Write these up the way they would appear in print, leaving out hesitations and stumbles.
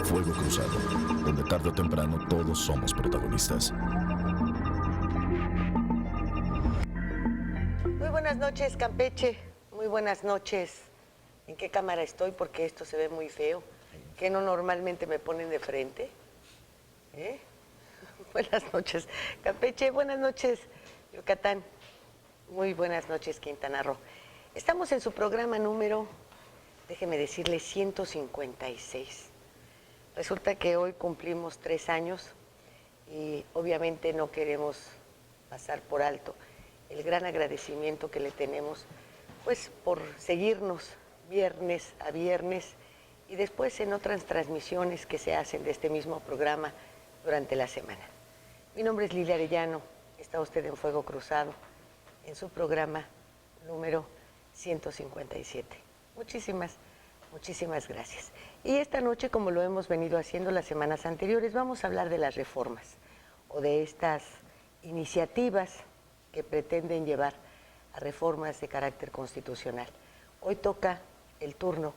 Fuego Cruzado, donde tarde o temprano todos somos protagonistas. Muy buenas noches, Campeche. Muy buenas noches. ¿En qué cámara estoy? Porque esto se ve muy feo. ¿Que no normalmente me ponen de frente? Buenas noches, Campeche. Buenas noches, Yucatán. Muy buenas noches, Quintana Roo. Estamos en su programa número, déjeme decirle, 156. Resulta que hoy cumplimos 3 años y obviamente no queremos pasar por alto el gran agradecimiento que le tenemos, pues, por seguirnos viernes a viernes y después en otras transmisiones que se hacen de este mismo programa durante la semana. Mi nombre es Lilia Arellano, está usted en Fuego Cruzado, en su programa número 157. Muchísimas gracias. Y esta noche, como lo hemos venido haciendo las semanas anteriores, vamos a hablar de las reformas o de estas iniciativas que pretenden llevar a reformas de carácter constitucional. Hoy toca el turno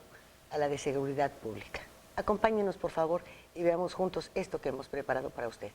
a la de seguridad pública. Acompáñenos, por favor, y veamos juntos esto que hemos preparado para usted.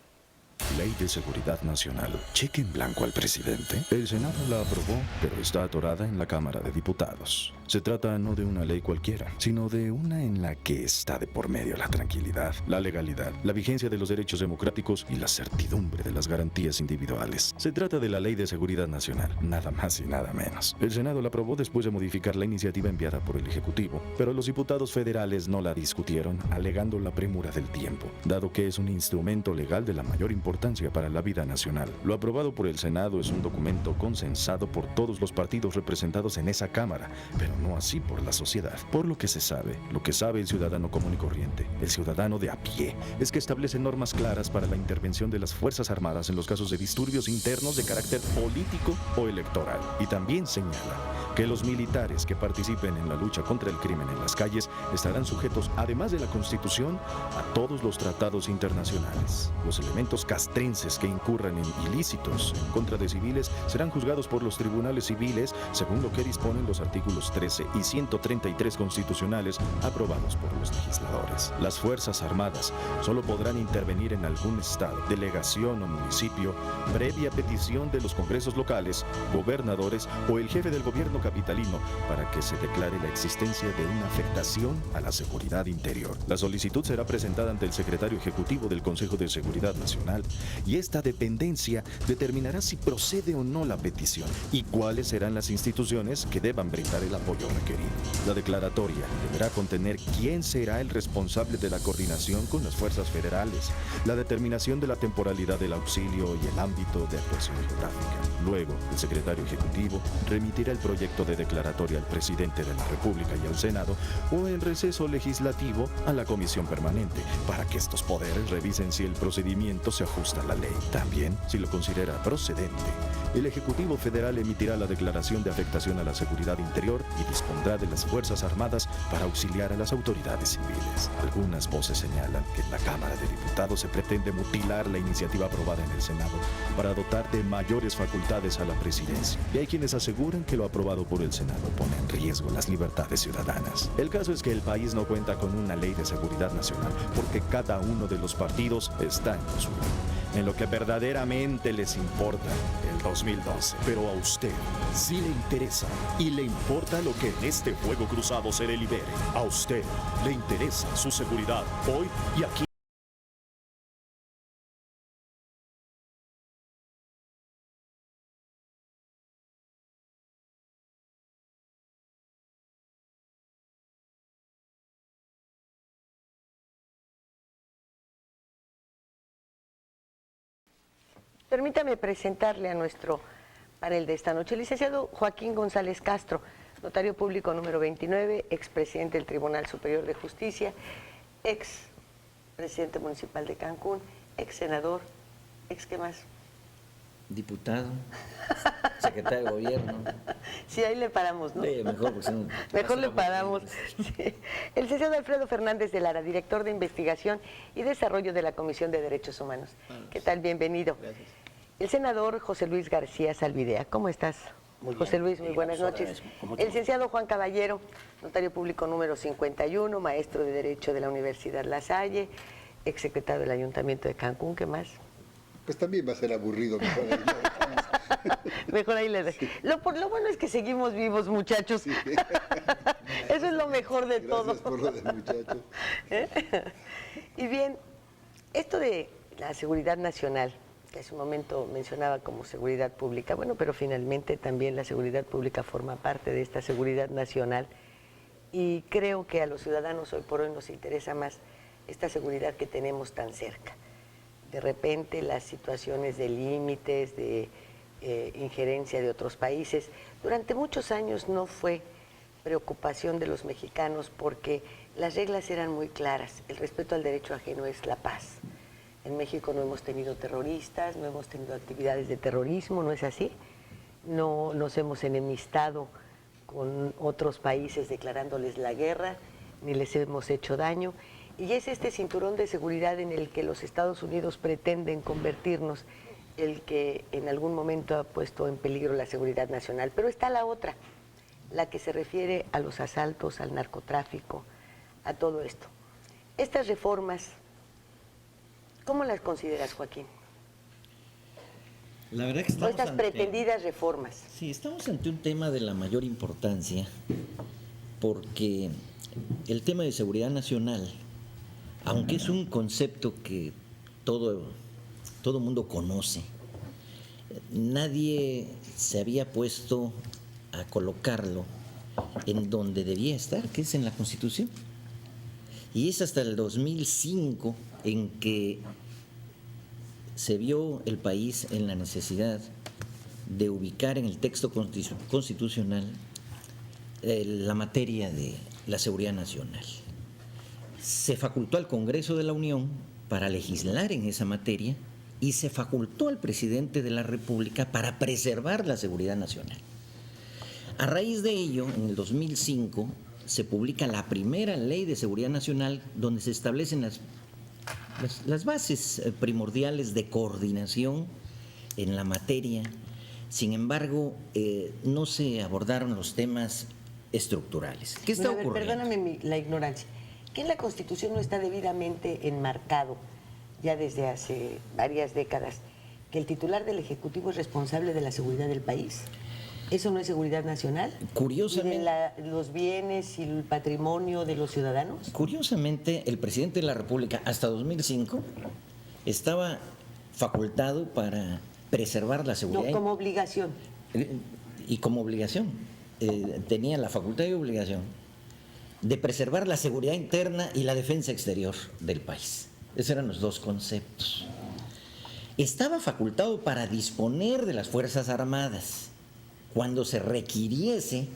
Ley de Seguridad Nacional. Cheque en blanco al presidente. El Senado la aprobó, pero está atorada en la Cámara de Diputados. Se trata no de una ley cualquiera, sino de una en la que está de por medio la tranquilidad, la legalidad, la vigencia de los derechos democráticos y la certidumbre de las garantías individuales. Se trata de la Ley de Seguridad Nacional, nada más y nada menos. El Senado la aprobó después de modificar la iniciativa enviada por el Ejecutivo, pero los diputados federales no la discutieron, alegando la premura del tiempo, dado que es un instrumento legal de la mayor importancia para la vida nacional. Lo aprobado por el Senado es un documento consensado por todos los partidos representados en esa Cámara, pero no así por la sociedad. Por lo que se sabe, lo que sabe el ciudadano común y corriente, el ciudadano de a pie, es que establece normas claras para la intervención de las Fuerzas Armadas en los casos de disturbios internos de carácter político o electoral. Y también señala que los militares que participen en la lucha contra el crimen en las calles estarán sujetos, además de la Constitución, a todos los tratados internacionales. Los elementos castrenses que incurran en ilícitos en contra de civiles serán juzgados por los tribunales civiles según lo que disponen los artículos 13 y 133 constitucionales aprobados por los legisladores. Las Fuerzas Armadas solo podrán intervenir en algún estado, delegación o municipio previa petición de los congresos locales, gobernadores o el jefe del gobierno capitalino para que se declare la existencia de una afectación a la seguridad interior. La solicitud será presentada ante el secretario ejecutivo del Consejo de Seguridad Nacional y esta dependencia determinará si procede o no la petición y cuáles serán las instituciones que deban brindar el apoyo requerido. La declaratoria deberá contener quién será el responsable de la coordinación con las fuerzas federales, la determinación de la temporalidad del auxilio y el ámbito de actuación geográfica. Luego, el secretario ejecutivo remitirá el proyecto de declaratoria al presidente de la República y al Senado o en receso legislativo a la Comisión Permanente para que estos poderes revisen si el procedimiento se ajusta a la ley. También, si lo considera procedente, el Ejecutivo Federal emitirá la declaración de afectación a la seguridad interior y dispondrá de las Fuerzas Armadas para auxiliar a las autoridades civiles. Algunas voces señalan que en la Cámara de Diputados se pretende mutilar la iniciativa aprobada en el Senado para dotar de mayores facultades a la presidencia. Y hay quienes aseguran que lo aprobado por el Senado pone en riesgo las libertades ciudadanas. El caso es que el país no cuenta con una ley de seguridad nacional porque cada uno de los partidos está en lo suyo, en lo que verdaderamente les importa, el 2012. Pero a usted sí le interesa y le importa lo que en este Fuego Cruzado se delibere. A usted le interesa su seguridad hoy y aquí. Permítame presentarle a nuestro panel de esta noche, el licenciado Joaquín González Castro, notario público número 29, expresidente del Tribunal Superior de Justicia, ex presidente municipal de Cancún, ex senador, ¿qué más? Diputado, secretario de gobierno. Sí, ahí le paramos, ¿no? Sí, mejor, porque si no, mejor le paramos. Sí. El licenciado Alfredo Fernández de Lara, director de Investigación y Desarrollo de la Comisión de Derechos Humanos. ¿Qué tal? Bienvenido. Gracias. El senador José Luis García Salvidea, ¿cómo estás? Muy bien. José Luis, muy Sí, buenas ahora noches. mismo, con mucho El gusto. licenciado Juan Caballero, notario público número 51, maestro de Derecho de la Universidad La Salle, exsecretario del Ayuntamiento de Cancún, ¿qué más? Pues también va a ser aburrido, mejor ahí lo dejamos. Mejor ahí le de... Lo bueno es que seguimos vivos, muchachos. Eso es lo mejor de todo. Gracias por lo del muchacho. Y bien, esto de la seguridad nacional, que hace un momento mencionaba como seguridad pública, bueno, pero finalmente también la seguridad pública forma parte de esta seguridad nacional y creo que a los ciudadanos hoy por hoy nos interesa más esta seguridad que tenemos tan cerca. De repente las situaciones de límites, de injerencia de otros países, durante muchos años no fue preocupación de los mexicanos porque las reglas eran muy claras. El respeto al derecho ajeno es la paz. En México no hemos tenido terroristas, no hemos tenido actividades de terrorismo, ¿no es así? No nos hemos enemistado con otros países declarándoles la guerra, ni les hemos hecho daño. Y es este cinturón de seguridad en el que los Estados Unidos pretenden convertirnos el que en algún momento ha puesto en peligro la seguridad nacional. Pero está la otra, la que se refiere a los asaltos, al narcotráfico, a todo esto. Estas reformas, ¿cómo las consideras, Joaquín? La verdad que O estamos estas pretendidas reformas. Sí, estamos ante un tema de la mayor importancia porque el tema de seguridad nacional, aunque es un concepto que todo mundo conoce, nadie se había puesto a colocarlo en donde debía estar, que es en la Constitución. Y es hasta el 2005 en que se vio el país en la necesidad de ubicar en el texto constitucional la materia de la seguridad nacional. Se facultó al Congreso de la Unión para legislar en esa materia y se facultó al presidente de la República para preservar la seguridad nacional. A raíz de ello, en el 2005, se publica la primera ley de seguridad nacional donde se establecen las bases primordiales de coordinación en la materia. Sin embargo, no se abordaron los temas estructurales. ¿Qué está Bueno, a ver, ocurriendo? perdóname la ignorancia. ¿Que en la Constitución no está debidamente enmarcado, ya desde hace varias décadas, que el titular del Ejecutivo es responsable de la seguridad del país? ¿Eso no es seguridad nacional? Curiosamente- ¿Y de los bienes y el patrimonio de los ciudadanos? Curiosamente, el presidente de la República, hasta 2005, estaba facultado para preservar la seguridad. No, como obligación. Y como obligación, tenía la facultad y obligación de preservar la seguridad interna y la defensa exterior del país. Esos eran los dos conceptos. Estaba facultado para disponer de las Fuerzas Armadas cuando se requiriese,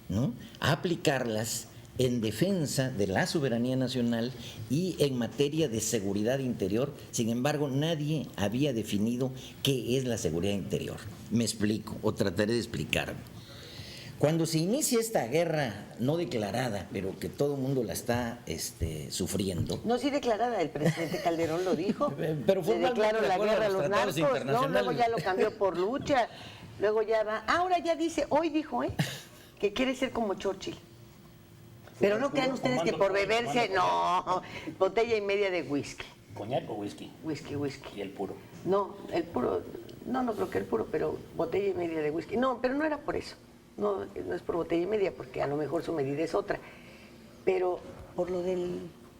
¿no?, aplicarlas en defensa de la soberanía nacional y en materia de seguridad interior. Sin embargo, nadie había definido qué es la seguridad interior. Me explico, o trataré de explicarme. Cuando se inicia esta guerra no declarada, pero que todo el mundo la está sufriendo, No, sí declarada, el presidente Calderón lo dijo. Pero Le formalmente, declaró de la acuerdo a guerra a los los tratados narcos, ¿no? internacionales. Luego ya lo cambió por lucha, luego ya va. Ahora ya dice, hoy dijo, que quiere ser como Churchill. Pero no crean ustedes que por beberse, no, botella y media de whisky. ¿Coñac o whisky? Whisky. Y el puro. No, el puro, no creo que el puro, pero botella y media de whisky. No, pero no era por eso. No es por botella y media, porque a lo mejor su medida es otra. Pero por lo de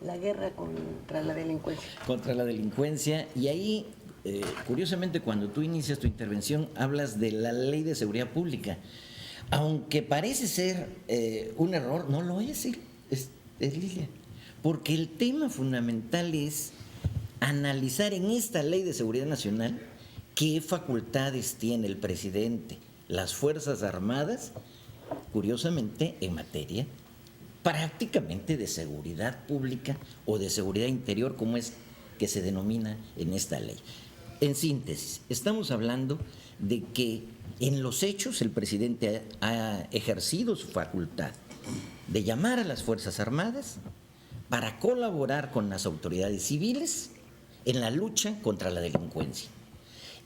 la guerra contra la delincuencia. Contra la delincuencia, y ahí, curiosamente, cuando tú inicias tu intervención, hablas de la Ley de Seguridad Pública. Aunque parece ser un error, no lo es Lilia, porque el tema fundamental es analizar en esta Ley de Seguridad Nacional qué facultades tiene el presidente, las Fuerzas Armadas, curiosamente en materia prácticamente de seguridad pública o de seguridad interior, como es que se denomina en esta ley. En síntesis, estamos hablando de que en los hechos el presidente ha ejercido su facultad de llamar a las Fuerzas Armadas para colaborar con las autoridades civiles en la lucha contra la delincuencia.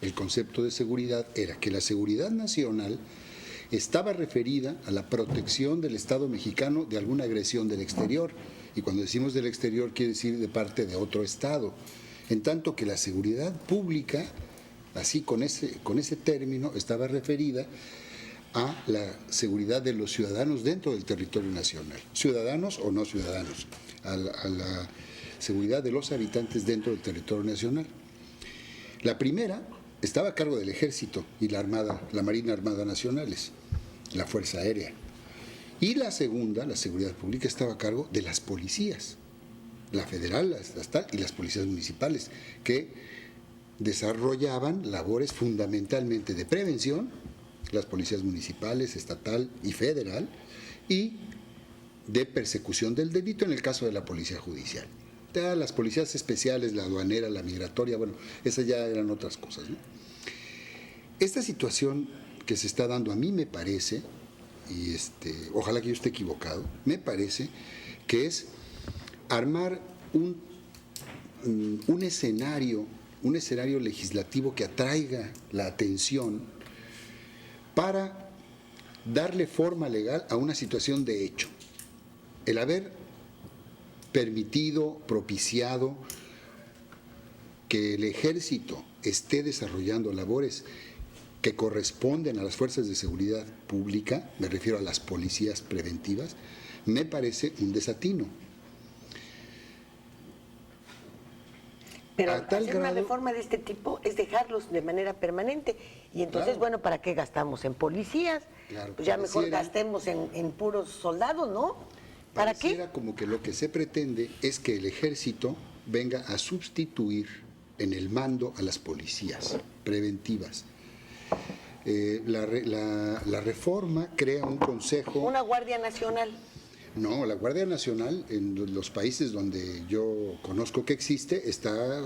el concepto de seguridad era que la seguridad nacional estaba referida a la protección del Estado mexicano de alguna agresión del exterior. Y cuando decimos del exterior quiere decir de parte de otro Estado. En tanto que la seguridad pública, así con ese término, estaba referida a la seguridad de los ciudadanos dentro del territorio nacional. Ciudadanos o no ciudadanos, a la seguridad de los habitantes dentro del territorio nacional. La primera estaba a cargo del Ejército y la Armada, la Marina Armada Nacionales, la Fuerza Aérea. Y la segunda, la seguridad pública, estaba a cargo de las policías, la federal, la estatal y las policías municipales, que desarrollaban labores fundamentalmente de prevención, las policías municipales, estatal y federal, y de persecución del delito en el caso de la policía judicial. Ya las policías especiales, la aduanera, la migratoria, bueno, esas ya eran otras cosas, ¿no? Esta situación que se está dando a mí me parece, y ojalá que yo esté equivocado, me parece que es armar un escenario legislativo que atraiga la atención para darle forma legal a una situación de hecho. El haber permitido, propiciado que el Ejército esté desarrollando labores que corresponden a las fuerzas de seguridad pública, me refiero a las policías preventivas, me parece un desatino. Pero hacer una reforma de este tipo es dejarlos de manera permanente. Y entonces, claro, bueno, ¿para qué gastamos en policías? Claro, pues ya mejor gastemos en puros soldados, ¿no? ¿Para qué? Pareciera como que lo que se pretende es que el Ejército venga a sustituir en el mando a las policías preventivas. La reforma crea un consejo... Una Guardia Nacional. No, la Guardia Nacional, en los países donde yo conozco que existe, está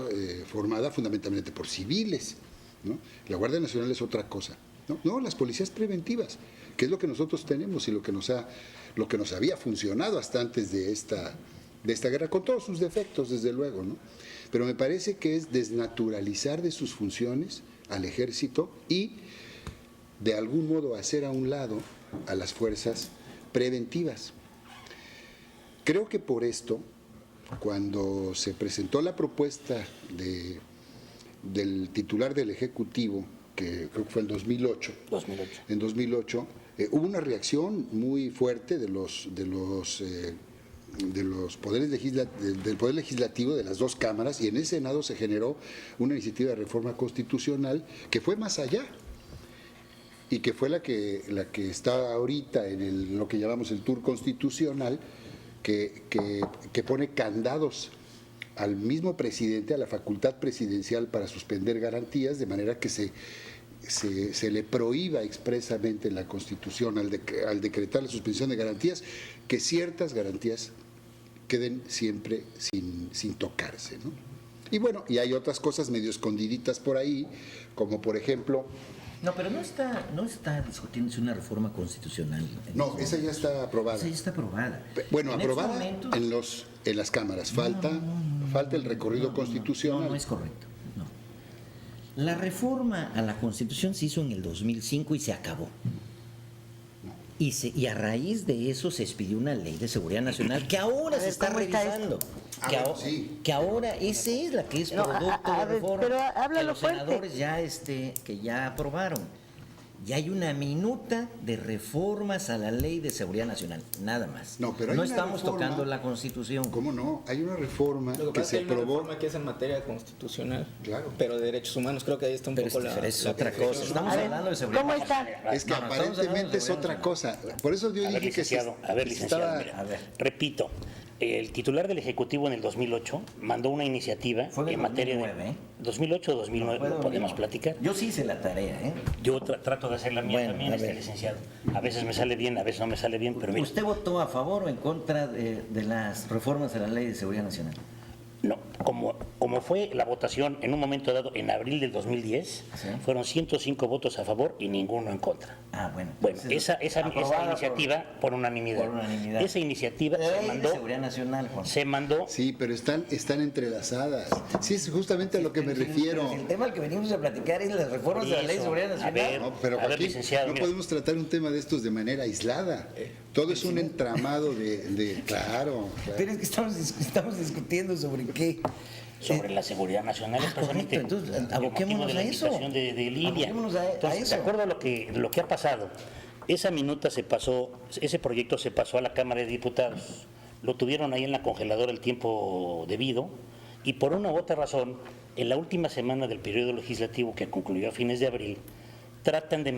formada fundamentalmente por civiles, ¿no? La Guardia Nacional es otra cosa. No, las policías preventivas, que es lo que nosotros tenemos y lo que nos había funcionado hasta antes de esta guerra, con todos sus defectos, desde luego, ¿no? Pero me parece que es desnaturalizar de sus funciones al Ejército y de algún modo hacer a un lado a las fuerzas preventivas. Creo que por esto, cuando se presentó la propuesta del titular del Ejecutivo, que creo que fue en 2008. En 2008 hubo una reacción muy fuerte del Poder Legislativo de las dos cámaras, y en el Senado se generó una iniciativa de reforma constitucional que fue más allá y que fue la que está ahorita en lo que llamamos el tour constitucional, que pone candados al mismo presidente, a la facultad presidencial para suspender garantías, de manera que se le prohíba expresamente en la Constitución, al decretar la suspensión de garantías, que ciertas garantías queden siempre sin tocarse, ¿no? Y bueno, y hay otras cosas medio escondiditas por ahí, como por ejemplo... No, pero no está discutiéndose una reforma constitucional. No, esa ya está aprobada. Esa ya está aprobada. Bueno, En aprobada estos momentos, en las cámaras. Falta el recorrido constitucional. No es correcto. No. La reforma a la Constitución se hizo en el 2005 y se acabó. Y a raíz de eso se expidió una ley de seguridad nacional que ahora se está revisando. Que ahora esa es la que es producto de reforma. Pero que háblalo los senadores que ya aprobaron. Ya hay una minuta de reformas a la ley de seguridad nacional, nada más. No, pero hay no una estamos reforma, tocando la Constitución. ¿Cómo no? Hay una reforma que se hay una aprobó. reforma que es en materia constitucional, Claro. pero de derechos humanos, creo que ahí está un Pero poco es la otra diferencia, cosa. ¿no? Estamos hablando de seguridad ¿Cómo está? Es que No, estamos hablando aparentemente de es seguridad otra cosa. Por eso yo A ver, dije que licenciado, A ver. repito, el titular del Ejecutivo en el 2008 mandó una iniciativa Fue en el en materia 2009, de... ¿eh? 2008 o 2009, Fue lo podemos 2009. platicar. Yo sí hice la tarea, ¿eh? Yo trato de hacer la mía Bueno, también, a ver. licenciado. A veces me sale bien, a veces no me sale bien, pero mira, ¿Usted votó a favor o en contra de las reformas a la Ley de Seguridad Nacional? No, como fue la votación en un momento dado en abril del 2010, Sí. fueron 105 votos a favor y ninguno en contra. Ah, bueno. Bueno, Entonces, esa aprobada iniciativa por unanimidad. por unanimidad. Esa iniciativa La se ley de mandó, seguridad nacional, Juan. se mandó Sí, pero están entrelazadas. Sí, es justamente a lo que me refiero. Pero si el tema al que venimos a platicar es las reformas de la ley de Eso. seguridad A nacional. ver, No, pero a ver, Joaquín, licenciado, no mira. podemos tratar un tema de estos de manera aislada. Todo es un entramado claro. Pero es que estamos discutiendo sobre qué. sobre la seguridad nacional, es precisamente correcto, entonces, el motivo aboquémonos de la a eso. invitación de Lidia. Aboquémonos a Entonces, eso. de acuerdo a lo que ha pasado, esa minuta se pasó, ese proyecto se pasó a la Cámara de Diputados, lo tuvieron ahí en la congeladora el tiempo debido, y por una u otra razón, en la última semana del periodo legislativo que concluyó a fines de abril, tratan de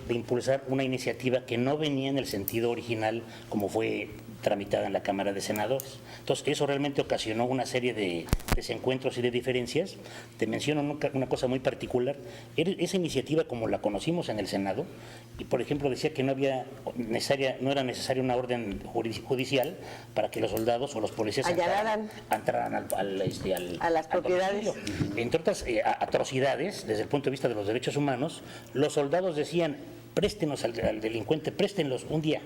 impulsar una iniciativa que no venía en el sentido original como fue tramitada en la Cámara de Senadores. Entonces, eso realmente ocasionó una serie de desencuentros y de diferencias. Te menciono una cosa muy particular. Esa iniciativa, como la conocimos en el Senado, y por ejemplo decía que no era necesaria una orden judicial para que los soldados o los policías Allanaran. entraran A las propiedades. domicilio. Entre otras atrocidades, desde el punto de vista de los derechos humanos, los soldados decían, préstenos al delincuente, préstenlos un día.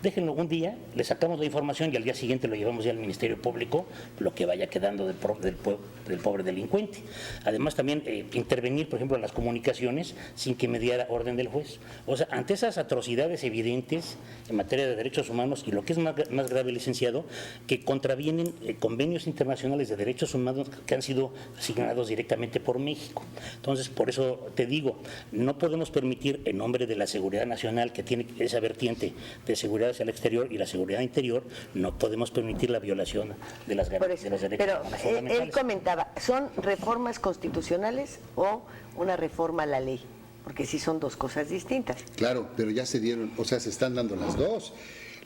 Déjenlo un día, le sacamos la información y al día siguiente lo llevamos ya al Ministerio Público, lo que vaya quedando del pobre delincuente. Además también intervenir, por ejemplo, en las comunicaciones sin que mediara orden del juez. O sea, ante esas atrocidades evidentes en materia de derechos humanos y lo que es más grave, licenciado, que contravienen convenios internacionales de derechos humanos que han sido asignados directamente por México. Entonces, por eso te digo, no podemos permitir en nombre de la seguridad nacional, que tiene esa vertiente de seguridad hacia el exterior y la seguridad interior, no podemos permitir la violación de los Por eso. derechos Pero humanos él fundamentales. comentaba, ¿son reformas constitucionales o una reforma a la ley? Porque sí son dos cosas distintas. Claro, pero ya se dieron, o sea, se están dando las dos.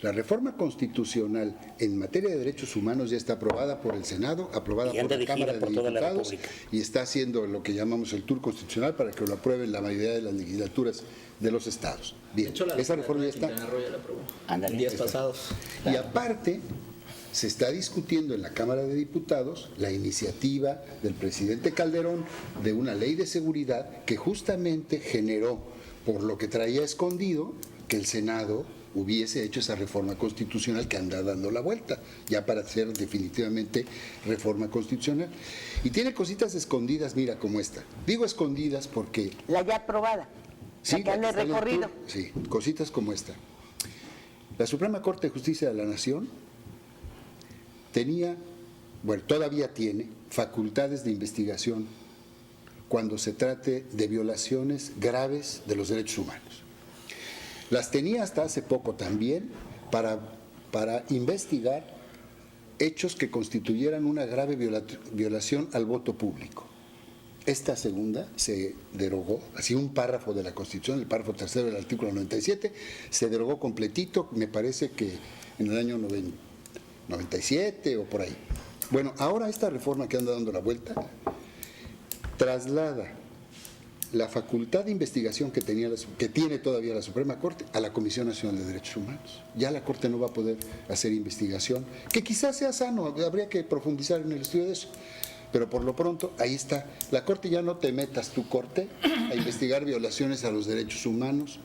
La reforma constitucional en materia de derechos humanos ya está aprobada por el Senado, aprobada Y por anda la de gira Cámara de por toda la Diputados República. y está haciendo lo que llamamos el tour constitucional para que lo aprueben la mayoría de las legislaturas de los estados. Bien, De hecho, esa reforma ya está. Quintana Roo ya la aprobó. Ándale. Días pasados. Y aparte, se está discutiendo en la Cámara de Diputados la iniciativa del presidente Calderón de una ley de seguridad que justamente generó, por lo que traía escondido, que el Senado hubiese hecho esa reforma constitucional que anda dando la vuelta, ya para hacer definitivamente reforma constitucional. Y tiene cositas escondidas, mira, como esta. Digo escondidas porque... La ya aprobada, la que anda en está en el recorrido. tour, sí, cositas como esta. La Suprema Corte de Justicia de la Nación tenía, bueno, todavía tiene facultades de investigación cuando se trate de violaciones graves de los derechos humanos. Las tenía hasta hace poco también para investigar hechos que constituyeran una grave violación al voto público. Esta segunda se derogó, así un párrafo de la Constitución, el párrafo tercero del artículo 97, se derogó completito, me parece que en el año 97 o por ahí. Bueno, ahora esta reforma que anda dando la vuelta traslada la facultad de investigación que tiene todavía la Suprema Corte a la Comisión Nacional de Derechos Humanos. Ya la Corte no va a poder hacer investigación, que quizás sea sano, habría que profundizar en el estudio de eso. Pero por lo pronto, ahí está. La Corte ya no te metas, tu Corte, a investigar violaciones a los derechos humanos.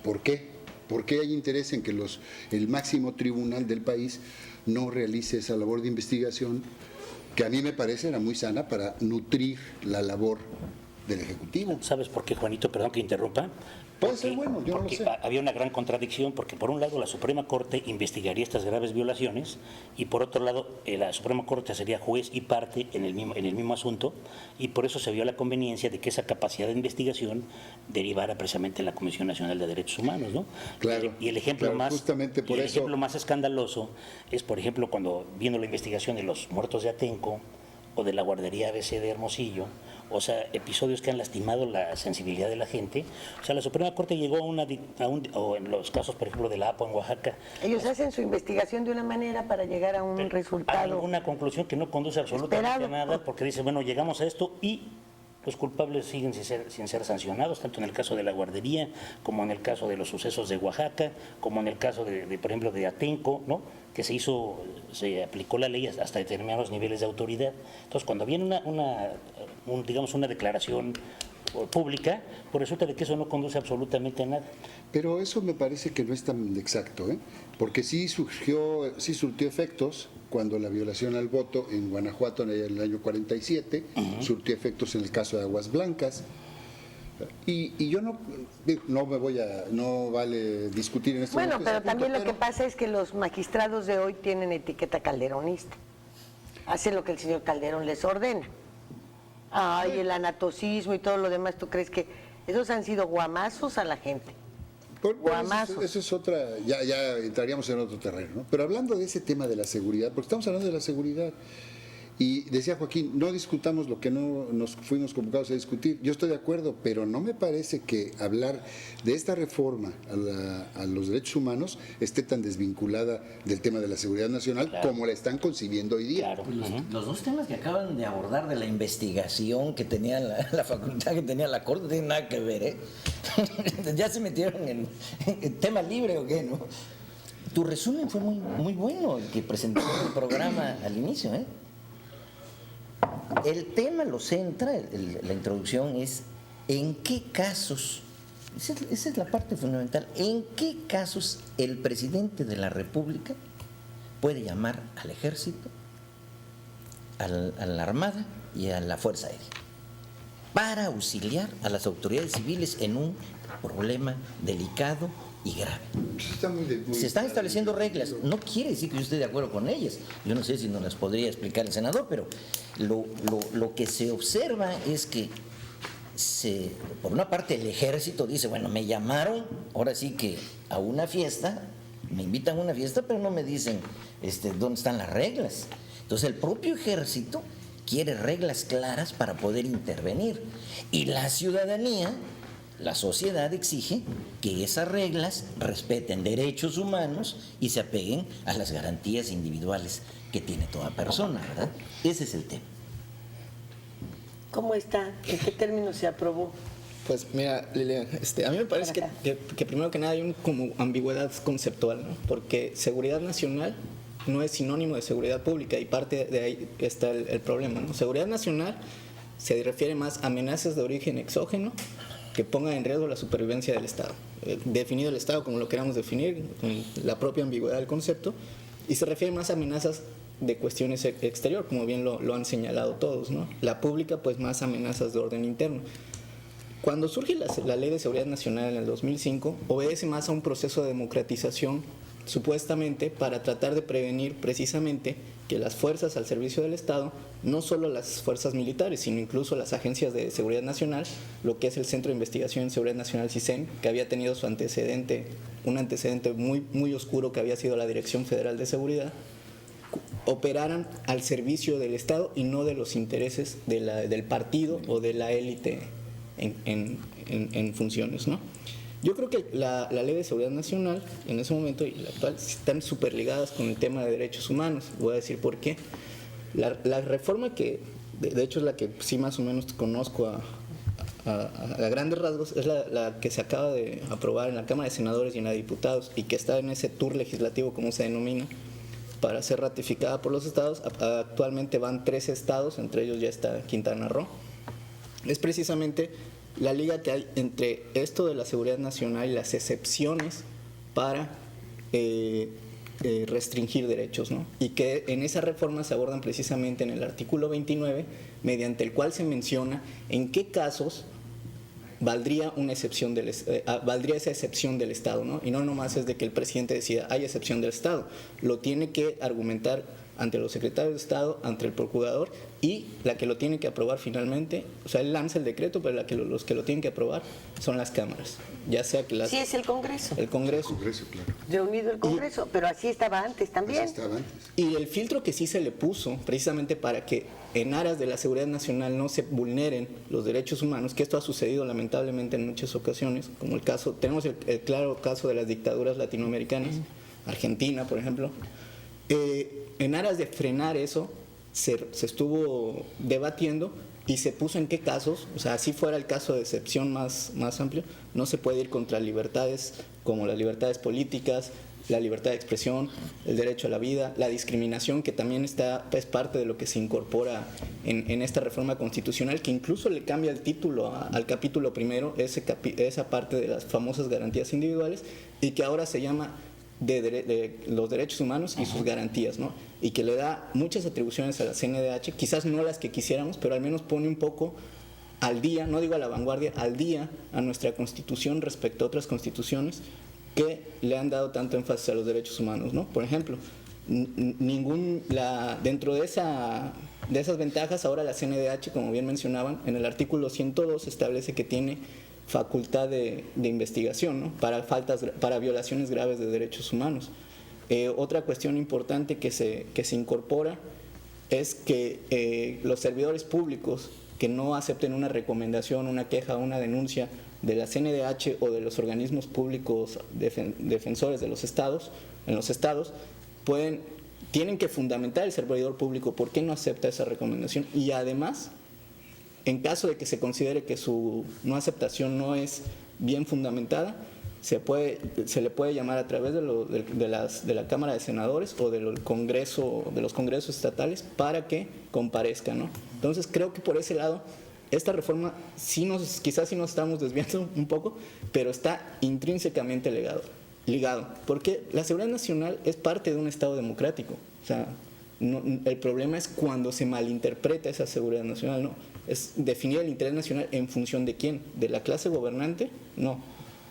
¿Por qué? ¿Por qué hay interés en que el máximo tribunal del país no realice esa labor de investigación que a mí me parece era muy sana para nutrir la labor del Ejecutivo? ¿Sabes por qué, Juanito? Perdón que interrumpa. Puede ser bueno, yo no lo Porque sé. había una gran contradicción, porque por un lado la Suprema Corte investigaría estas graves violaciones y por otro lado la Suprema Corte sería juez y parte en el mismo asunto, y por eso se vio la conveniencia de que esa capacidad de investigación derivara precisamente en la Comisión Nacional de Derechos Humanos, ¿no? Claro, Y el ejemplo claro, justamente por eso- ejemplo más escandaloso es, por ejemplo, cuando viendo la investigación de los muertos de Atenco o de la guardería ABC de Hermosillo, o sea, episodios que han lastimado la sensibilidad de la gente. O sea, la Suprema Corte llegó o en los casos, por ejemplo, de la APO en Oaxaca, Ellos hacen su investigación de una manera para llegar a un a resultado. una conclusión que no conduce absolutamente Esperado. a nada, porque dice, bueno, llegamos a esto y los culpables siguen sin ser sancionados, tanto en el caso de la guardería, como en el caso de los sucesos de Oaxaca, como en el caso por ejemplo, de Atenco, ¿no? Que se aplicó la ley hasta determinados niveles de autoridad. Entonces, cuando viene digamos, una declaración pública, pues resulta de que eso no conduce absolutamente a nada. Pero eso me parece que no es tan exacto, ¿eh? Porque sí surtió efectos cuando la violación al voto en Guanajuato en el año 47, surtió efectos en el caso de Aguas Blancas. Y yo no vale discutir en este Bueno, momento. pero también lo que pasa es que los magistrados de hoy tienen etiqueta calderonista. Hacen lo que el señor Calderón les ordena. Ay, el anatocismo y todo lo demás, ¿tú crees que esos han sido guamazos a la gente? Guamazos. Eso es otra, ya entraríamos en otro terreno, ¿no? Pero hablando de ese tema de la seguridad, porque estamos hablando de la seguridad, y decía Joaquín, no discutamos lo que no nos fuimos convocados a discutir. Yo estoy de acuerdo, pero no me parece que hablar de esta reforma a los derechos humanos esté tan desvinculada del tema de la seguridad nacional, claro, como la están concibiendo hoy día. Claro. Los dos temas que acaban de abordar de la investigación que tenía la facultad, que tenía la Corte, no tienen nada que ver, ¿eh? Ya se metieron en tema libre o qué, ¿no? Tu resumen fue muy bueno, el que presentó el programa al inicio, ¿eh? El tema lo centra, la introducción es en qué casos, esa es la parte fundamental, en qué casos el presidente de la República puede llamar al ejército, a la Armada y a la Fuerza Aérea para auxiliar a las autoridades civiles en un problema delicado y grave. Se están estableciendo reglas. No quiere decir que yo esté de acuerdo con ellas. Yo no sé si nos las podría explicar el senador, pero lo que se observa es que por una parte el ejército dice, bueno, me llamaron, ahora sí que a una fiesta, me invitan a una fiesta, pero no me dicen dónde están las reglas. Entonces el propio ejército quiere reglas claras para poder intervenir. Y la ciudadanía, la sociedad exige que esas reglas respeten derechos humanos y se apeguen a las garantías individuales que tiene toda persona, ¿verdad? Ese es el tema. ¿Cómo está? ¿En qué términos se aprobó? Pues mira, Lilian, a mí me parece que primero que nada hay una como ambigüedad conceptual, ¿no? Porque seguridad nacional no es sinónimo de seguridad pública y parte de ahí está el problema, ¿no? Seguridad nacional se refiere más a amenazas de origen exógeno que pongan en riesgo la supervivencia del Estado. Definido el Estado como lo queramos definir, con la propia ambigüedad del concepto, y se refiere más a amenazas de cuestiones exterior, como bien lo han señalado todos, ¿no? La pública, pues más amenazas de orden interno. Cuando surge la Ley de Seguridad Nacional en el 2005, obedece más a un proceso de democratización, supuestamente para tratar de prevenir precisamente que las fuerzas al servicio del Estado, no solo las fuerzas militares, sino incluso las agencias de seguridad nacional, lo que es el Centro de Investigación en Seguridad Nacional CISEN, que había tenido un antecedente muy oscuro que había sido la Dirección Federal de Seguridad, operaran al servicio del Estado y no de los intereses del partido o de la élite en funciones, ¿no? Yo creo que la Ley de Seguridad Nacional en ese momento y la actual están súper ligadas con el tema de derechos humanos. Voy a decir por qué. La reforma que, de hecho es la que sí más o menos conozco a grandes rasgos, es la que se acaba de aprobar en la Cámara de Senadores y en la de Diputados y que está en ese tour legislativo, como se denomina, para ser ratificada por los estados. Actualmente van 13 estados, entre ellos ya está Quintana Roo. Es precisamente la liga que hay entre esto de la seguridad nacional y las excepciones para restringir derechos, ¿no? Y que en esa reforma se abordan precisamente en el artículo 29, mediante el cual se menciona en qué casos valdría esa excepción del Estado, ¿no? Y no nomás es de que el presidente decida hay excepción del Estado, lo tiene que argumentar ante los secretarios de Estado, ante el procurador, y la que lo tiene que aprobar finalmente, o sea, él lanza el decreto, pero los que lo tienen que aprobar son las cámaras, ya sea que Sí, es el Congreso. El Congreso. El Congreso, claro. Reunido el Congreso, pero así estaba antes también. Así estaba antes. Y el filtro que sí se le puso, precisamente para que en aras de la seguridad nacional no se vulneren los derechos humanos, que esto ha sucedido lamentablemente en muchas ocasiones, como el caso, tenemos el claro caso de las dictaduras latinoamericanas, Argentina, por ejemplo. En aras de frenar eso, se estuvo debatiendo y se puso en qué casos, o sea, si fuera el caso de excepción más amplio, no se puede ir contra libertades como las libertades políticas, la libertad de expresión, el derecho a la vida, la discriminación, que también es parte de lo que se incorpora en esta reforma constitucional, que incluso le cambia el título al capítulo primero, esa parte de las famosas garantías individuales, y que ahora se llama de los derechos humanos y sus garantías, ¿no? Y que le da muchas atribuciones a la CNDH, quizás no las que quisiéramos, pero al menos pone un poco al día, no digo a la vanguardia, al día a nuestra Constitución respecto a otras constituciones que le han dado tanto énfasis a los derechos humanos, ¿no? Por ejemplo, dentro de esas ventajas, ahora la CNDH, como bien mencionaban, en el artículo 102 establece que tiene facultad de investigación, ¿no? para violaciones graves de derechos humanos. Otra cuestión importante que se incorpora es que los servidores públicos que no acepten una recomendación, una queja, una denuncia de la CNDH o de los organismos públicos defensores de los estados, en los estados, tienen que fundamentar el servidor público por qué no acepta esa recomendación, y además, en caso de que se considere que su no aceptación no es bien fundamentada, se le puede llamar a través de la Cámara de Senadores o de los congresos estatales para que comparezca, ¿no? Entonces creo que por ese lado esta reforma quizás sí nos estamos desviando un poco, pero está intrínsecamente ligado, porque la seguridad nacional es parte de un Estado democrático. O sea, el problema es cuando se malinterpreta esa seguridad nacional, ¿no? Es definir el interés nacional en función de quién, de la clase gobernante, no.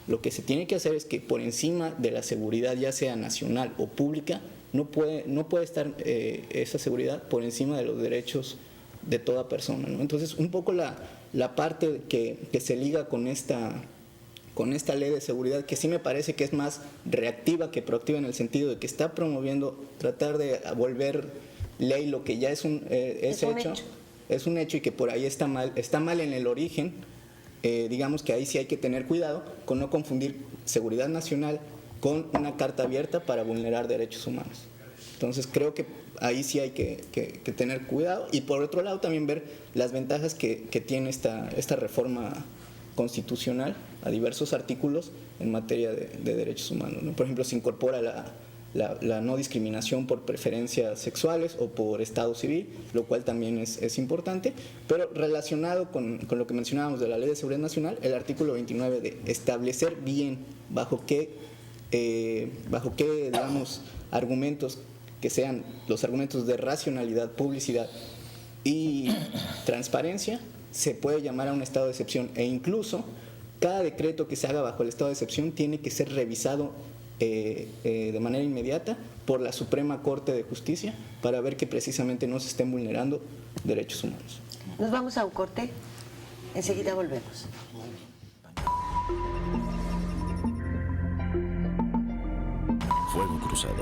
Lo que se tiene que hacer es que por encima de la seguridad, ya sea nacional o pública, no puede estar esa seguridad por encima de los derechos de toda persona, ¿no? Entonces, un poco la parte que se liga con esta ley de seguridad, que sí me parece que es más reactiva que proactiva, en el sentido de que está promoviendo tratar de volver ley lo que ya es un hecho. Es un hecho, y que por ahí está mal en el origen. Digamos que ahí sí hay que tener cuidado con no confundir seguridad nacional con una carta abierta para vulnerar derechos humanos. Entonces creo que ahí sí hay que tener cuidado, y por otro lado también ver las ventajas que tiene esta reforma constitucional a diversos artículos en materia de derechos humanos, ¿no? Por ejemplo, se incorpora la no discriminación por preferencias sexuales o por estado civil, lo cual también es importante, pero relacionado con lo que mencionábamos de la Ley de Seguridad Nacional, el artículo 29 de establecer bien bajo qué digamos, argumentos que sean los argumentos de racionalidad, publicidad y transparencia, se puede llamar a un estado de excepción, e incluso cada decreto que se haga bajo el estado de excepción tiene que ser revisado de manera inmediata por la Suprema Corte de Justicia para ver que precisamente no se estén vulnerando derechos humanos. Nos vamos a un corte, enseguida volvemos. Fuego Cruzado.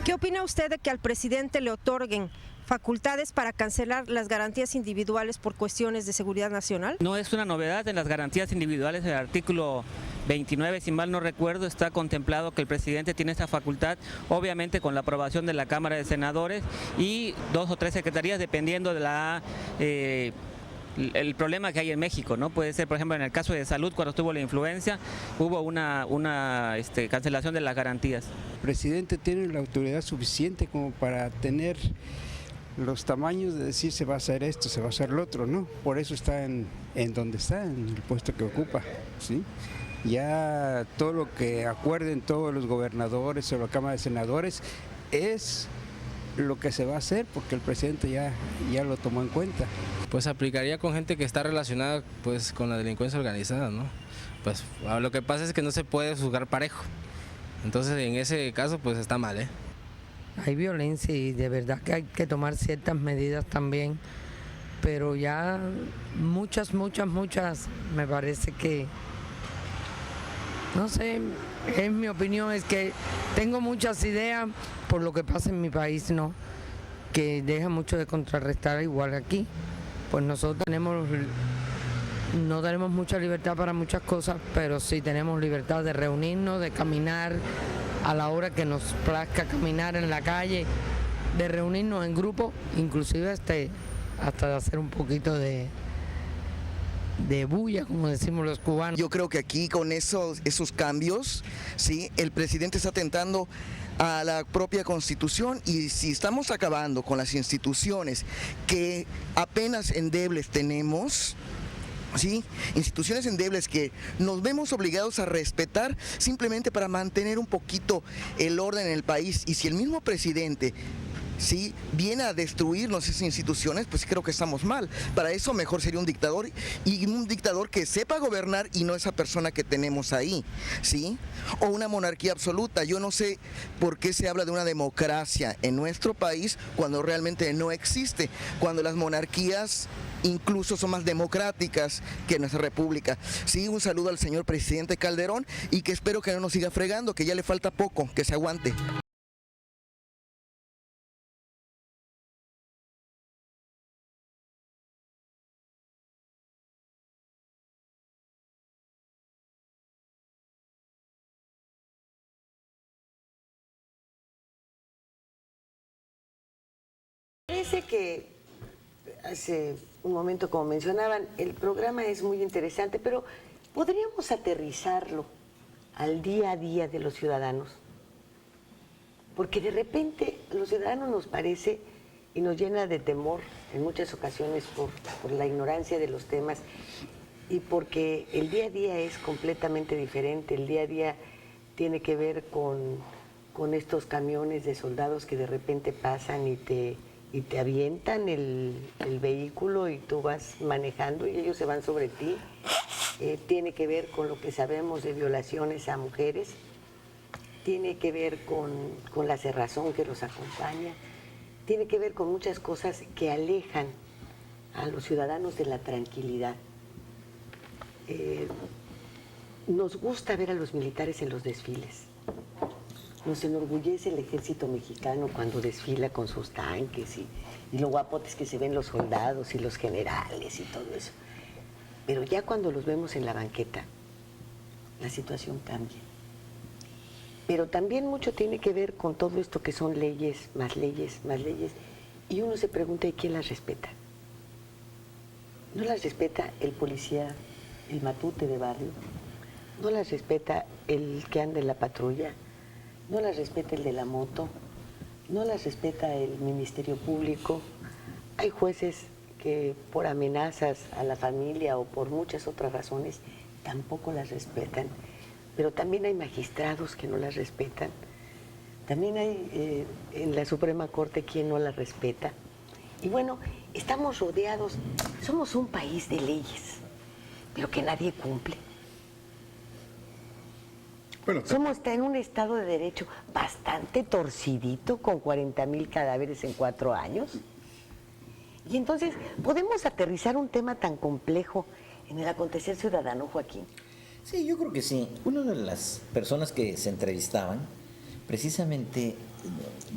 ¿Qué opina usted de que al presidente le otorguen facultades para cancelar las garantías individuales por cuestiones de seguridad nacional? No es una novedad en las garantías individuales. El artículo 29, si mal no recuerdo, está contemplado que el presidente tiene esta facultad, obviamente con la aprobación de la Cámara de Senadores y 2 o 3 secretarías, dependiendo de el problema que hay en México, ¿no? Puede ser, por ejemplo, en el caso de salud, cuando estuvo la influenza, hubo una cancelación de las garantías. El presidente tiene la autoridad suficiente como para tener los tamaños de decir se va a hacer esto, se va a hacer lo otro, ¿no? Por eso está en donde está, en el puesto que ocupa, ¿sí? Ya todo lo que acuerden todos los gobernadores o la Cámara de Senadores es lo que se va a hacer, porque el presidente ya lo tomó en cuenta. Pues aplicaría con gente que está relacionada pues con la delincuencia organizada, ¿no? Pues lo que pasa es que no se puede juzgar parejo. Entonces en ese caso pues está mal, ¿eh? Hay violencia y de verdad que hay que tomar ciertas medidas también, pero ya muchas, me parece que, no sé, en mi opinión es que tengo muchas ideas por lo que pasa en mi país, ¿no? Que deja mucho de contrarrestar igual aquí. Pues nosotros tenemos no tenemos mucha libertad para muchas cosas, pero sí tenemos libertad de reunirnos, de caminar a la hora que nos plazca caminar en la calle, de reunirnos en grupo, inclusive hasta de hacer un poquito de bulla, como decimos los cubanos. Yo creo que aquí con esos cambios, ¿sí?, el presidente está atentando a la propia Constitución, y si estamos acabando con las instituciones que apenas endebles tenemos, ¿sí?, instituciones endebles que nos vemos obligados a respetar simplemente para mantener un poquito el orden en el país, y si el mismo presidente, ¿sí?, viene a destruirnos esas instituciones, pues creo que estamos mal. Para eso mejor sería un dictador, y un dictador que sepa gobernar y no esa persona que tenemos ahí, ¿sí? O una monarquía absoluta. Yo no sé por qué se habla de una democracia en nuestro país cuando realmente no existe, cuando las monarquías incluso son más democráticas que nuestra república. Sí, un saludo al señor presidente Calderón, y que espero que no nos siga fregando, que ya le falta poco, que se aguante. Parece que hace un momento, como mencionaban, el programa es muy interesante, pero podríamos aterrizarlo al día a día de los ciudadanos, porque de repente a los ciudadanos nos parece y nos llena de temor en muchas ocasiones por la ignorancia de los temas, y porque el día a día es completamente diferente. El día a día tiene que ver con estos camiones de soldados que de repente pasan y te avientan el vehículo y tú vas manejando y ellos se van sobre ti. Tiene que ver con lo que sabemos de violaciones a mujeres, tiene que ver con la cerrazón que los acompaña, tiene que ver con muchas cosas que alejan a los ciudadanos de la tranquilidad. Nos gusta ver a los militares en los desfiles. Nos enorgullece el ejército mexicano cuando desfila con sus tanques y lo guapotes que se ven los soldados y los generales y todo eso. Pero ya cuando los vemos en la banqueta, la situación cambia. Pero también mucho tiene que ver con todo esto que son leyes, más leyes, más leyes. Y uno se pregunta, ¿y quién las respeta? No las respeta el policía, el matute de barrio, no las respeta el que anda en la patrulla, no las respeta el de la moto, no las respeta el Ministerio Público. Hay jueces que por amenazas a la familia o por muchas otras razones tampoco las respetan, pero también hay magistrados que no las respetan, también hay en la Suprema Corte quien no las respeta. Y bueno, estamos rodeados, somos un país de leyes, pero que nadie cumple. Bueno, somos en un Estado de Derecho bastante torcidito, con 40,000 cadáveres en 4 años. Y entonces, ¿podemos aterrizar un tema tan complejo en el acontecer ciudadano, Joaquín? Sí, yo creo que sí. Una de las personas que se entrevistaban precisamente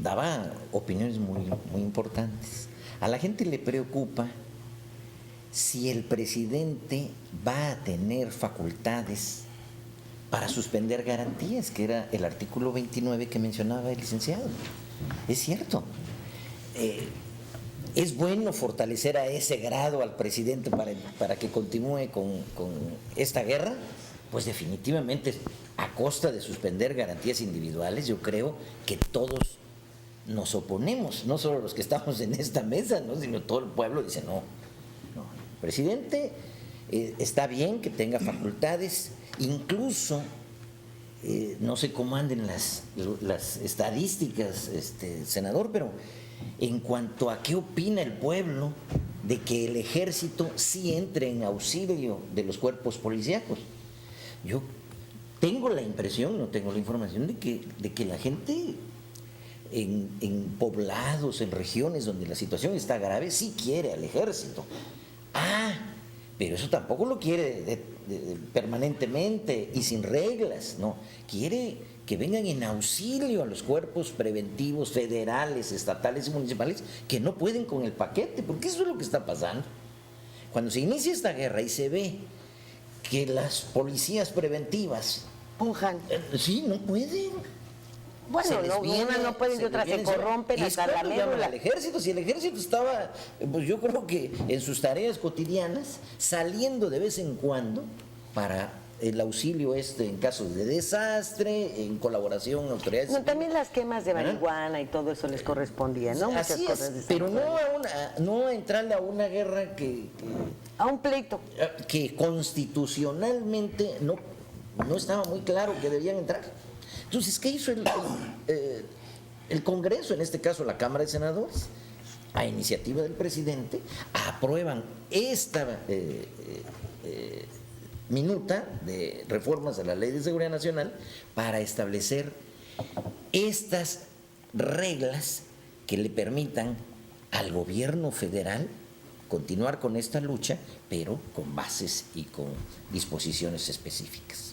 daba opiniones muy importantes. A la gente le preocupa si el presidente va a tener facultades para suspender garantías, que era el artículo 29 que mencionaba el licenciado. Es cierto. ¿Es bueno fortalecer a ese grado al presidente para que continúe con esta guerra? Pues definitivamente, a costa de suspender garantías individuales, yo creo que todos nos oponemos, no solo los que estamos en esta mesa, ¿no?, sino todo el pueblo dice no. El presidente está bien que tenga facultades, incluso no sé cómo anden las estadísticas, senador, pero en cuanto a qué opina el pueblo de que el ejército sí entre en auxilio de los cuerpos policíacos. Yo tengo la impresión, no tengo la información, de que la gente en poblados, en regiones donde la situación está grave, sí quiere al ejército. Pero eso tampoco lo quiere permanentemente y sin reglas, no. Quiere que vengan en auxilio a los cuerpos preventivos federales, estatales y municipales que no pueden con el paquete, porque eso es lo que está pasando. cuando se inicia esta guerra y se ve que las policías preventivas pujan, sí, no pueden. Bueno, unas no pueden y otras se corrompen hasta la médula. El ejército, si el ejército estaba, pues yo creo que en sus tareas cotidianas, saliendo de vez en cuando para el auxilio en casos de desastre, en colaboración con autoridades. No, también las quemas de marihuana y todo eso les correspondía, ¿no? Muchas Así cosas es, pero no a entrarle a una guerra a un pleito que constitucionalmente no estaba muy claro que debían entrar. Entonces, ¿qué hizo el Congreso, en este caso la Cámara de Senadores? A iniciativa del presidente, aprueban esta minuta de reformas a la Ley de Seguridad Nacional para establecer estas reglas que le permitan al gobierno federal continuar con esta lucha, pero con bases y con disposiciones específicas.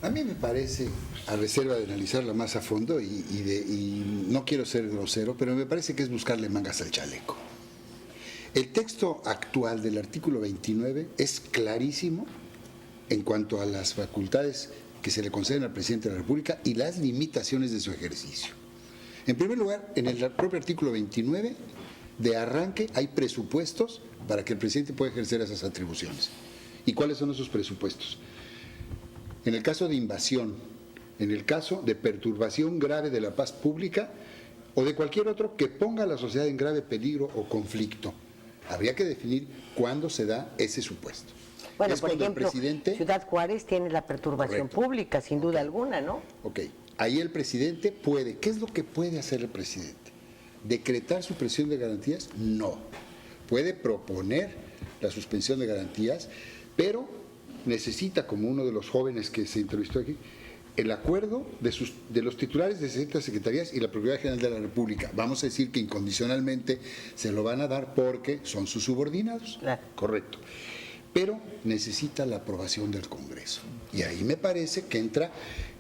A mí me parece, a reserva de analizarla más a fondo, y no quiero ser grosero, pero me parece que es buscarle mangas al chaleco. El texto actual del artículo 29 es clarísimo en cuanto a las facultades que se le conceden al presidente de la República y las limitaciones de su ejercicio. En primer lugar, en el propio artículo 29, de arranque hay presupuestos para que el presidente pueda ejercer esas atribuciones. ¿Y cuáles son esos presupuestos? En el caso de invasión, en el caso de perturbación grave de la paz pública o de cualquier otro que ponga a la sociedad en grave peligro o conflicto, habría que definir cuándo se da ese supuesto. Bueno, por ejemplo, Ciudad Juárez tiene la perturbación pública, sin duda alguna, ¿no? Ok, ahí el presidente puede. ¿Qué es lo que puede hacer el presidente? ¿Decretar supresión de garantías? No. Puede proponer la suspensión de garantías, pero necesita, como uno de los jóvenes que se entrevistó aquí, el acuerdo de los titulares de ciertas secretarías y la Procuraduría General de la República. Vamos a decir que incondicionalmente se lo van a dar porque son sus subordinados. Claro. Correcto. Pero necesita la aprobación del Congreso. Y ahí me parece que entra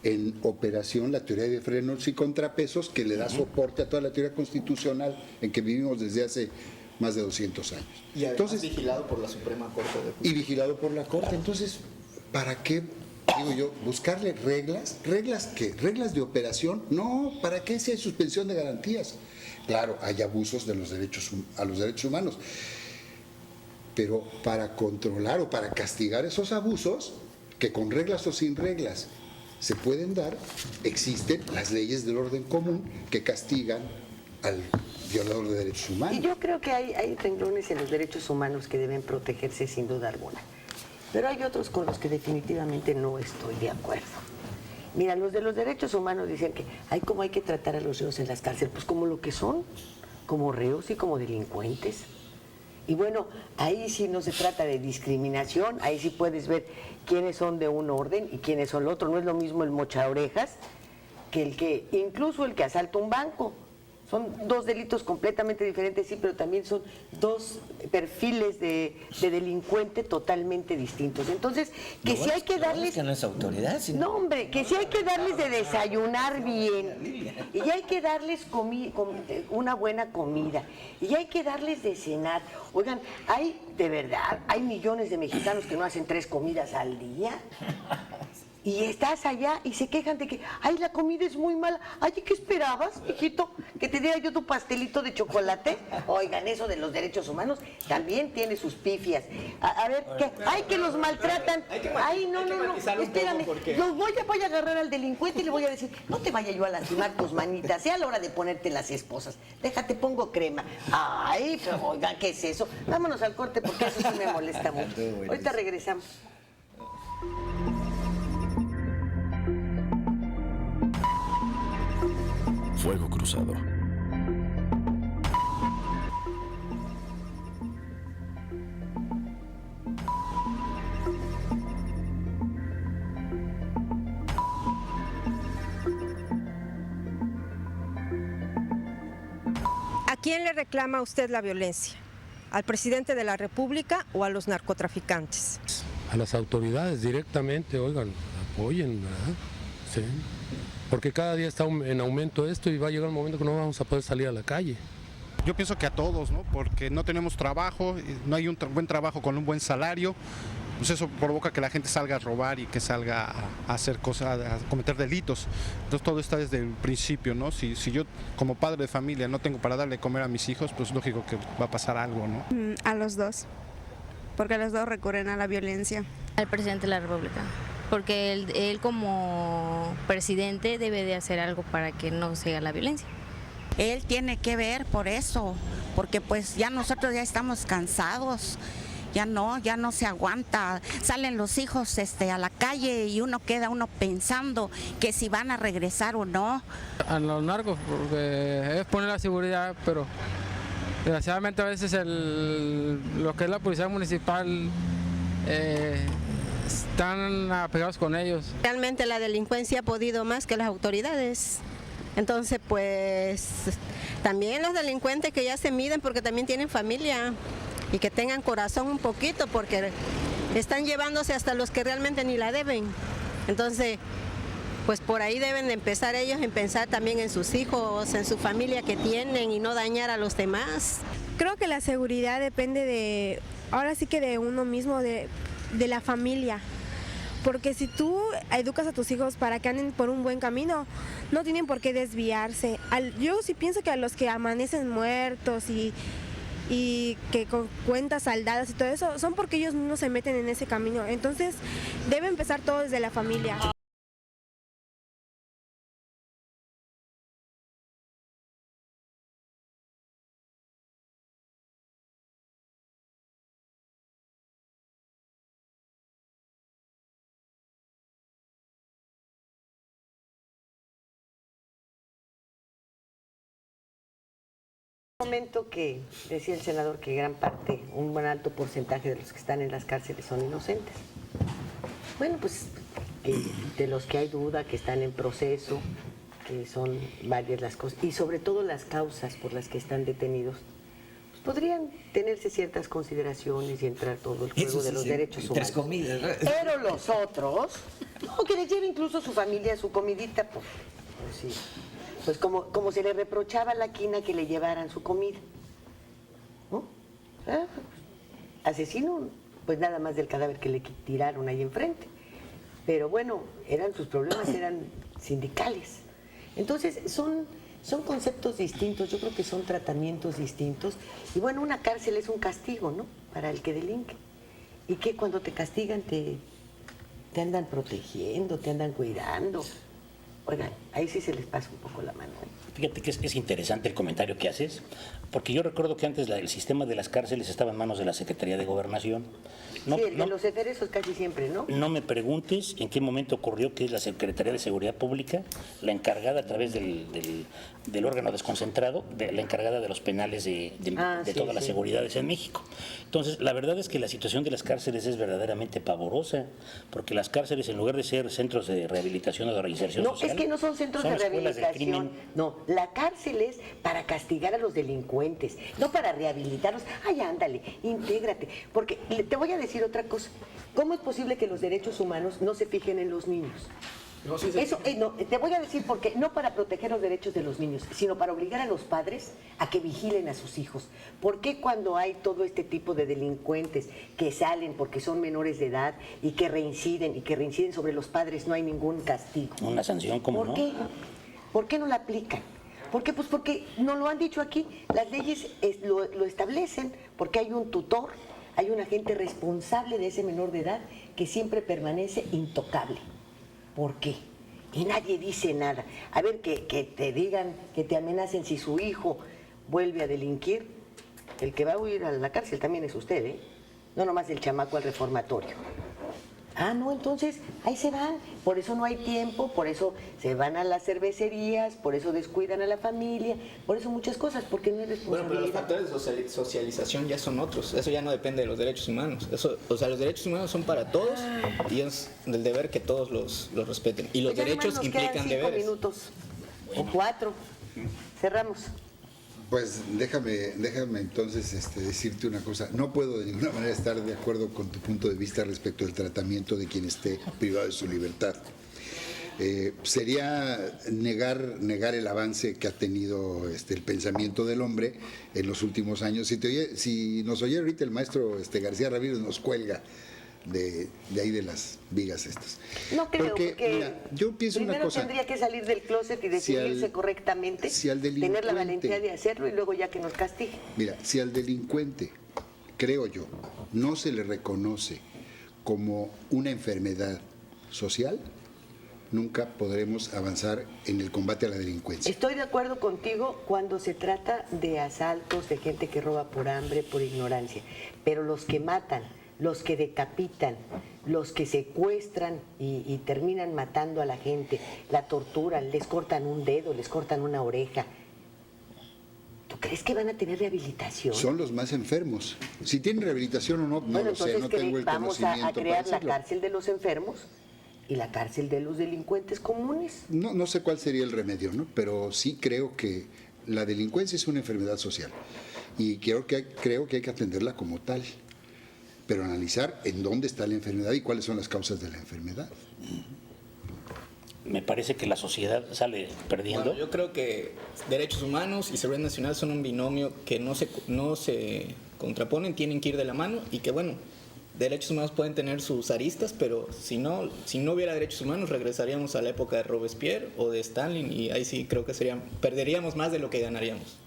en operación la teoría de frenos y contrapesos que le da soporte a toda la teoría constitucional en que vivimos desde hace más de 200 años. Y además vigilado por la Suprema Corte de Justicia. Y vigilado por la Corte. Entonces, ¿para qué, digo yo, buscarle reglas? ¿Reglas qué? ¿Reglas de operación? No, ¿para qué si hay suspensión de garantías? Claro, hay abusos de los derechos humanos. Pero para controlar o para castigar esos abusos, que con reglas o sin reglas se pueden dar, existen las leyes del orden común que castigan al violador de derechos humanos. Y yo creo que hay renglones en los derechos humanos que deben protegerse sin duda alguna. Pero hay otros con los que definitivamente no estoy de acuerdo. Mira, los de los derechos humanos dicen que cómo hay que tratar a los reos en las cárceles, pues como lo que son, como reos y como delincuentes. Y bueno, ahí sí no se trata de discriminación, ahí sí puedes ver quiénes son de un orden y quiénes son el otro. No es lo mismo el mochaorejas que incluso el que asalta un banco. Son dos delitos completamente diferentes, sí, pero también son dos perfiles de delincuente totalmente distintos. Entonces, que si hay que darles... que no es autoridad, sino... No, hombre, que si hay que darles de desayunar bien, y hay que darles una buena comida, y hay que darles de cenar. Oigan, de verdad, hay millones de mexicanos que no hacen 3 comidas al día. Y estás allá y se quejan de que, la comida es muy mala. ¿Qué esperabas, hijito? ¿Que te diera yo tu pastelito de chocolate? Oigan, eso de los derechos humanos también tiene sus pifias. A ver, que los maltratan. No, espérame. Voy a agarrar al delincuente y le voy a decir, no te vaya yo a lastimar tus manitas, sea a la hora de ponerte las esposas. Déjate, pongo crema. Pero oigan, ¿qué es eso? Vámonos al corte porque eso sí me molesta mucho. Ahorita regresamos. Fuego Cruzado. ¿A quién le reclama usted la violencia? ¿Al presidente de la República o a los narcotraficantes? A las autoridades directamente, oigan, apoyen, ¿verdad? Sí. Porque cada día está en aumento esto y va a llegar un momento que no vamos a poder salir a la calle. yo pienso que a todos, ¿no? Porque no tenemos trabajo, no hay un buen trabajo con un buen salario, pues eso provoca que la gente salga a robar y que salga a hacer cosas, a cometer delitos. Entonces todo está desde el principio, ¿no? Si yo como padre de familia no tengo para darle de comer a mis hijos, pues lógico que va a pasar algo, ¿no? A los dos, porque los dos recurren a la violencia. Al presidente de la República, porque él como presidente debe de hacer algo para que no siga la violencia. Él tiene que ver por eso, porque pues ya nosotros ya estamos cansados, ya no se aguanta. Salen los hijos a la calle y queda uno pensando que si van a regresar o no. A los narcos, porque es poner la seguridad, pero desgraciadamente a veces lo que es la policía municipal están apegados con ellos. Realmente la delincuencia ha podido más que las autoridades. Entonces, pues, también los delincuentes que ya se miden porque también tienen familia y que tengan corazón un poquito porque están llevándose hasta los que realmente ni la deben. Entonces, pues por ahí deben de empezar ellos en pensar también en sus hijos, en su familia que tienen y no dañar a los demás. Creo que la seguridad depende ahora sí que de uno mismo, de la familia. Porque si tú educas a tus hijos para que anden por un buen camino, no tienen por qué desviarse. Yo sí pienso que a los que amanecen muertos y que con cuentas saldadas y todo eso, son porque ellos mismos se meten en ese camino. Entonces, debe empezar todo desde la familia. Momento que decía el senador que gran parte, un buen alto porcentaje de los que están en las cárceles son inocentes. Bueno, pues de los que hay duda, que están en proceso, que son varias las cosas, y sobre todo las causas por las que están detenidos, pues podrían tenerse ciertas consideraciones y entrar todo el juego de los derechos humanos. Comidas, ¿no? Pero los otros, no, que les lleve incluso su familia su comidita, pues sí. Pues como se le reprochaba a la Quina que le llevaran su comida, ¿no? Asesino, pues nada más del cadáver que le tiraron ahí enfrente. Pero bueno, sus problemas eran sindicales. Entonces son conceptos distintos, yo creo que son tratamientos distintos. Y bueno, una cárcel es un castigo, ¿no? Para el que delinque. Y que cuando te castigan te andan protegiendo, te andan cuidando. Oigan, ahí sí se les pasa un poco la mano. Fíjate que es interesante el comentario que haces, porque yo recuerdo que antes el sistema de las cárceles estaba en manos de la Secretaría de Gobernación. Sí, el de los aderezos casi siempre, ¿no? No me preguntes en qué momento ocurrió que es la Secretaría de Seguridad Pública la encargada a través del órgano desconcentrado, la encargada de los penales de todas las seguridades en México. Entonces, la verdad es que la situación de las cárceles es verdaderamente pavorosa, porque las cárceles, en lugar de ser centros de rehabilitación o de reinserción social, es que no son centros de rehabilitación. No, la cárcel es para castigar a los delincuentes, no para rehabilitarlos. Ay, ándale, intégrate. Porque te voy a decir otra cosa. ¿Cómo es posible que los derechos humanos no se fijen en los niños? No, sí, eso, no, te voy a decir por qué, no para proteger los derechos de los niños, sino para obligar a los padres a que vigilen a sus hijos. ¿Por qué cuando hay todo este tipo de delincuentes que salen porque son menores de edad y que reinciden sobre los padres no hay ningún castigo? Una sanción, ¿cómo no? ¿Por qué? ¿Por qué no la aplican? ¿Por qué? Pues porque nos lo han dicho aquí, las leyes lo establecen, porque hay un tutor, hay un agente responsable de ese menor de edad que siempre permanece intocable. ¿Por qué? Y nadie dice nada. A ver, que te digan, que te amenacen si su hijo vuelve a delinquir. El que va a huir a la cárcel también es usted, ¿eh? No nomás el chamaco al reformatorio. Ah, no, entonces ahí se van. Por eso no hay tiempo, por eso se van a las cervecerías, por eso descuidan a la familia, por eso muchas cosas, porque no hay responsabilidad. Bueno, pero los factores de socialización ya son otros. Eso ya no depende de los derechos humanos. Eso, o sea, los derechos humanos son para todos y es del deber que todos los respeten. Y los derechos implican deberes. 5 minutos o 4. Cerramos. Pues déjame entonces decirte una cosa. No puedo de ninguna manera estar de acuerdo con tu punto de vista respecto al tratamiento de quien esté privado de su libertad. Sería negar el avance que ha tenido el pensamiento del hombre en los últimos años. Si nos oye ahorita el maestro García Ramírez, nos cuelga de ahí de las vigas estas. No creo, porque mira, yo pienso una cosa. Tendría que salir del closet y decidirse correctamente, tener la valentía de hacerlo y luego ya que nos castigue. Mira, si al delincuente, creo yo, no se le reconoce como una enfermedad social, nunca podremos avanzar en el combate a la delincuencia. Estoy de acuerdo contigo cuando se trata de asaltos, de gente que roba por hambre, por ignorancia, pero los que matan, los que decapitan, los que secuestran y terminan matando a la gente, la torturan, les cortan un dedo, les cortan una oreja. ¿Tú crees que van a tener rehabilitación? Son los más enfermos. Si tienen rehabilitación o no, no lo sé, no tengo el vamos conocimiento. ¿Vamos a crear la cárcel de los enfermos y la cárcel de los delincuentes comunes? No sé cuál sería el remedio, ¿no? Pero sí creo que la delincuencia es una enfermedad social y creo que hay que atenderla como tal, pero analizar en dónde está la enfermedad y cuáles son las causas de la enfermedad. Me parece que la sociedad sale perdiendo. Bueno, yo creo que derechos humanos y seguridad nacional son un binomio que no se contraponen, tienen que ir de la mano y que, bueno, derechos humanos pueden tener sus aristas, pero si no hubiera derechos humanos regresaríamos a la época de Robespierre o de Stalin y ahí sí creo que perderíamos más de lo que ganaríamos.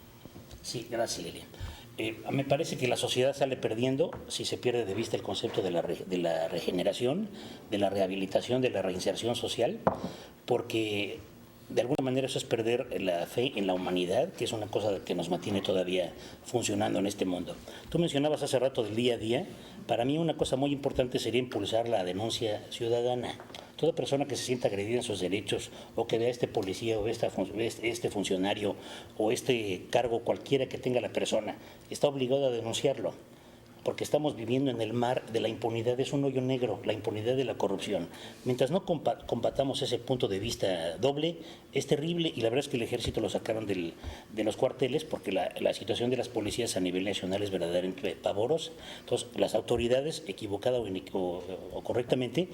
Sí, gracias, Lilian. Me parece que la sociedad sale perdiendo si se pierde de vista el concepto de la regeneración, de la rehabilitación, de la reinserción social, porque de alguna manera eso es perder la fe en la humanidad, que es una cosa que nos mantiene todavía funcionando en este mundo. Tú mencionabas hace rato del día a día. Para mí una cosa muy importante sería impulsar la denuncia ciudadana. Toda persona que se sienta agredida en sus derechos o que vea a este policía o este funcionario o este cargo cualquiera que tenga la persona, está obligado a denunciarlo, porque estamos viviendo en el mar de la impunidad, es un hoyo negro, la impunidad de la corrupción. Mientras no combatamos ese punto de vista doble, es terrible y la verdad es que el ejército lo sacaron de los cuarteles porque la situación de las policías a nivel nacional es verdaderamente pavorosa. Entonces, las autoridades, equivocada o correctamente,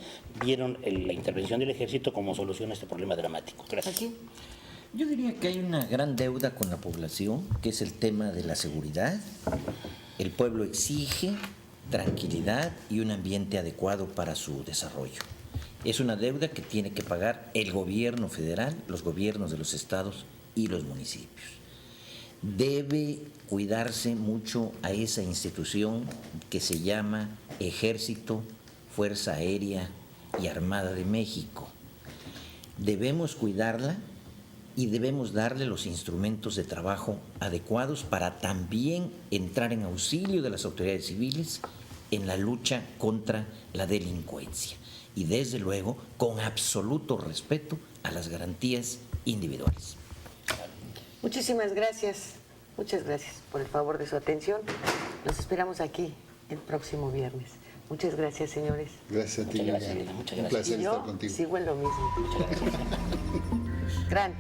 vieron la intervención del ejército como solución a este problema dramático. Gracias. Yo diría que hay una gran deuda con la población, que es el tema de la seguridad. El pueblo exige tranquilidad y un ambiente adecuado para su desarrollo. Es una deuda que tiene que pagar el gobierno federal, los gobiernos de los estados y los municipios. Debe cuidarse mucho a esa institución que se llama Ejército, Fuerza Aérea y Armada de México. Debemos cuidarla y debemos darle los instrumentos de trabajo adecuados para también entrar en auxilio de las autoridades civiles en la lucha contra la delincuencia y desde luego con absoluto respeto a las garantías individuales. Muchísimas gracias, muchas gracias por el favor de su atención. Los esperamos aquí el próximo viernes. Muchas gracias, señores. Gracias a ti. Muchas gracias. Un placer estar contigo. Sigo en lo mismo. Muchas gracias. Gran.